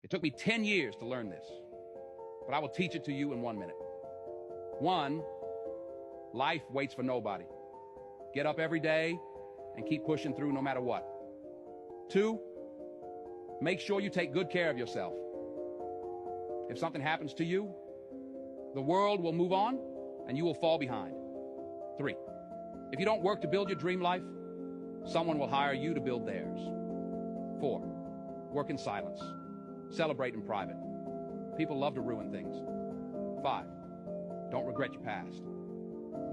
It took me 10 years to learn this, but I will teach it to you in 1 minute. 1, life waits for nobody. Get up every day and keep pushing through no matter what. 2, make sure you take good care of yourself. If something happens to you, the world will move on and you will fall behind. 3, if you don't work to build your dream life, someone will hire you to build theirs. 4, work in silence. Celebrate in private. People love to ruin things. 5, don't regret your past.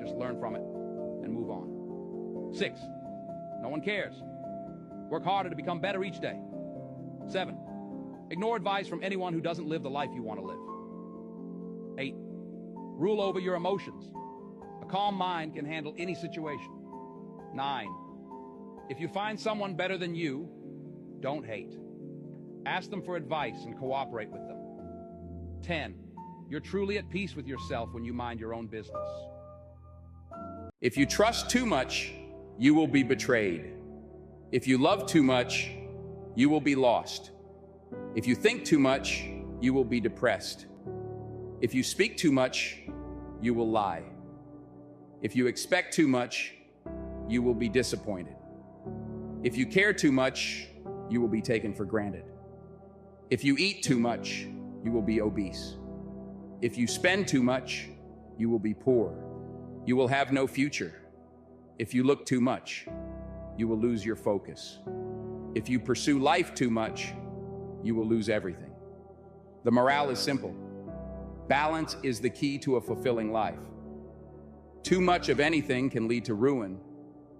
Just learn from it and move on. 6, no one cares. Work harder to become better each day. 7, ignore advice from anyone who doesn't live the life you want to live. 8, rule over your emotions. A calm mind can handle any situation. 9, if you find someone better than you, don't hate. Ask them for advice and cooperate with them. 10, you're truly at peace with yourself when you mind your own business. If you trust too much, you will be betrayed. If you love too much, you will be lost. If you think too much, you will be depressed. If you speak too much, you will lie. If you expect too much, you will be disappointed. If you care too much, you will be taken for granted. If you eat too much, you will be obese. If you spend too much, you will be poor. You will have no future. If you look too much, you will lose your focus. If you pursue life too much, you will lose everything. The morale is simple. Balance is the key to a fulfilling life. Too much of anything can lead to ruin,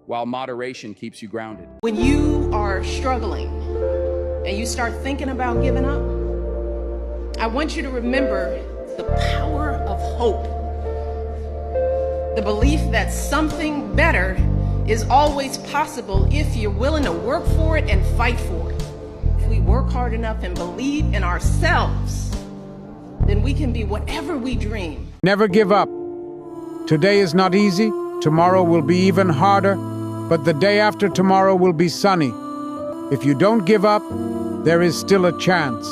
while moderation keeps you grounded. When you are struggling and you start thinking about giving up, I want you to remember the power of hope. The belief that something better is always possible if you're willing to work for it and fight for it. If we work hard enough and believe in ourselves, then we can be whatever we dream. Never give up. Today is not easy. Tomorrow will be even harder, but the day after tomorrow will be sunny. If you don't give up, there is still a chance.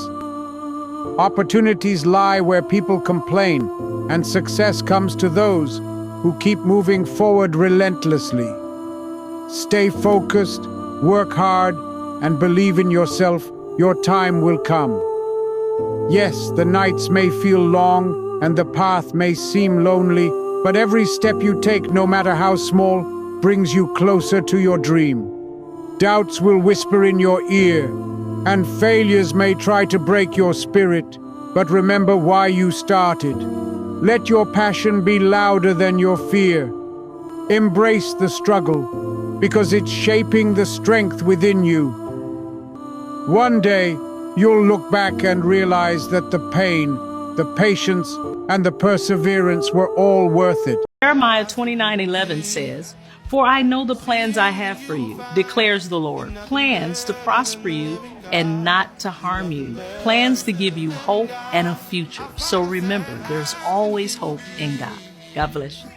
Opportunities lie where people complain, and success comes to those who keep moving forward relentlessly. Stay focused, work hard, and believe in yourself. Your time will come. Yes, the nights may feel long and the path may seem lonely, but every step you take, no matter how small, brings you closer to your dream. Doubts will whisper in your ear, and failures may try to break your spirit, but remember why you started. Let your passion be louder than your fear. Embrace the struggle, because it's shaping the strength within you. One day, you'll look back and realize that the pain, the patience, and the perseverance were all worth it. Jeremiah 29:11 says, "For I know the plans I have for you, declares the Lord, plans to prosper you and not to harm you, plans to give you hope and a future." So remember, there's always hope in God. God bless you.